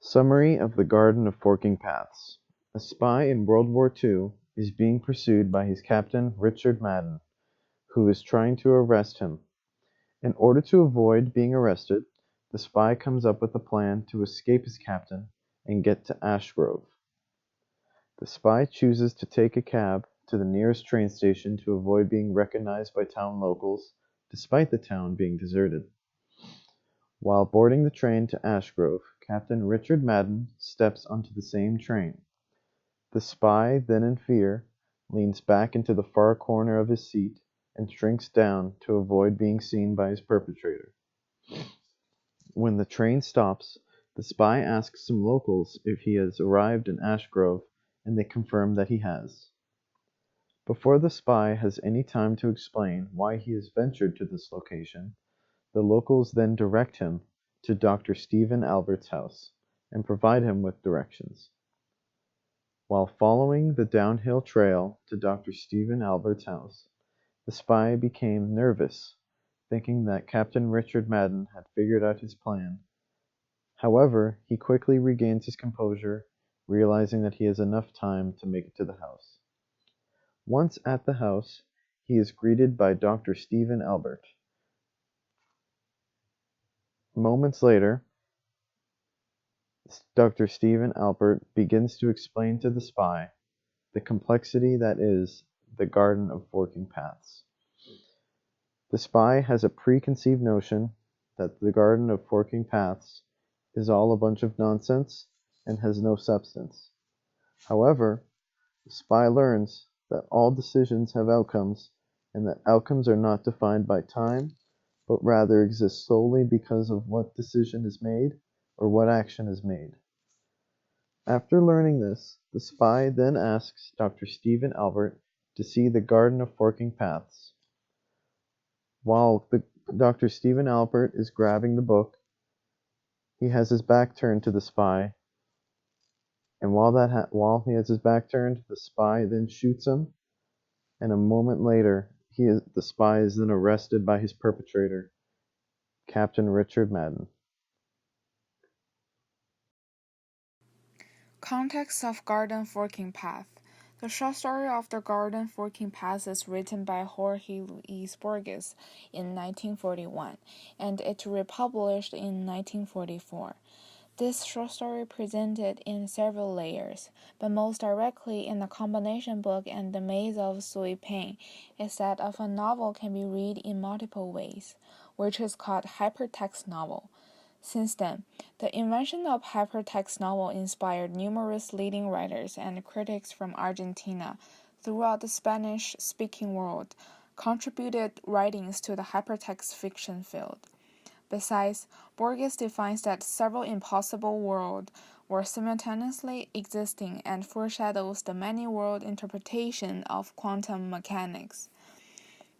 Summary of the Garden of Forking Paths. A spy in World War II is being pursued by his captain Richard Madden, who is trying to arrest him. In order to avoid being arrested, the spy comes up with a plan to escape his captain and get to Ashgrove. The spy chooses to take a cab to the nearest train station to avoid being recognized by town locals, despite the town being deserted. While boarding the train to Ashgrove, Captain Richard Madden steps onto the same train. The spy, then in fear, leans back into the far corner of his seat and shrinks down to avoid being seen by his perpetrator. When the train stops, the spy asks some locals if he has arrived in Ashgrove, and they confirm that he has. Before the spy has any time to explain why he has ventured to this location, the locals then direct him to Dr. Stephen Albert's house and provide him with directions. While following the downhill trail to Dr. Stephen Albert's house, the spy became nervous, thinking that Captain Richard Madden had figured out his plan. However, he quickly regains his composure, realizing that he has enough time to make it to the house. Once at the house, he is greeted by Dr. Stephen Albert. Moments later, Dr. Stephen Albert begins to explain to the spy the complexity that is the Garden of Forking Paths. The spy has a preconceived notion that the Garden of Forking Paths is all a bunch of nonsense and has no substance. However, the spy learns that all decisions have outcomes and that outcomes are not defined by time, but rather exist solely because of what decision is made or what action is made. After learning this, the spy then asks Dr. Stephen Albert to see the Garden of Forking Paths. While Dr. Stephen Albert is grabbing the book, he has his back turned to the spy, and while he has his back turned, the spy then shoots him, and a moment later, the spy is then arrested by his perpetrator, Captain Richard Madden. Context of Garden Forking Path. The short story of the Garden Forking Path is written by Jorge Luis Borges in 1941, and it republished in 1944. This short story presented in several layers, but most directly in the combination book and the Maze of Sui Ping is that of a novel can be read in multiple ways, which is called hypertext novel. Since then, the invention of hypertext novel inspired numerous leading writers and critics from Argentina throughout the Spanish-speaking world, contributed writings to the hypertext fiction field. Besides, Borges defines that several impossible worlds were simultaneously existing and foreshadows the many-world interpretation of quantum mechanics.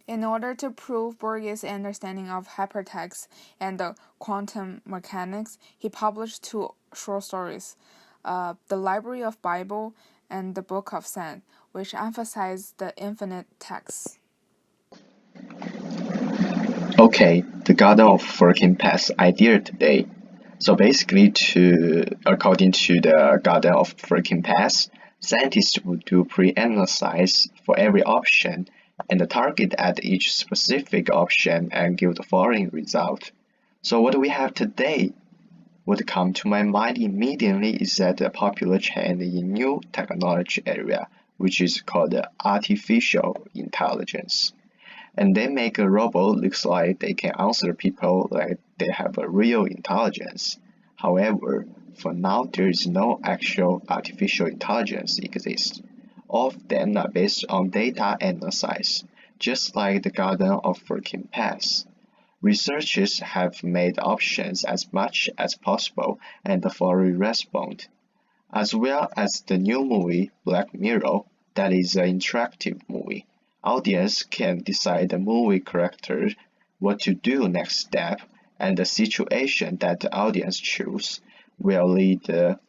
In order to prove Borges' understanding of hypertext and the quantum mechanics, he published two short stories, The Library of Bible and The Book of Sand, which emphasize the infinite text. Okay, the Garden of Forking Paths idea today. So basically, according to the Garden of Forking Paths, scientists would do pre-analysis for every option and target at each specific option and give the following result. So what we have today would come to my mind immediately is that a popular trend in new technology area, which is called artificial intelligence. And they make a robot looks like they can answer people like they have a real intelligence. However, for now there is no actual artificial intelligence exist. All of them are based on data analysis, just like the Garden of Forking Paths. Researchers have made options as much as possible and fully respond, as well as the new movie Black Mirror, that is an interactive movie. Audience can decide the movie character what to do next step, and the situation that the audience choose will lead the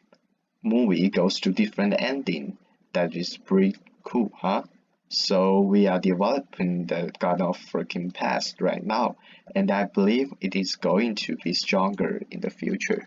movie goes to different ending. That is pretty cool, huh? So we are developing the Garden of Forking Paths right now, and I believe it is going to be stronger in the future.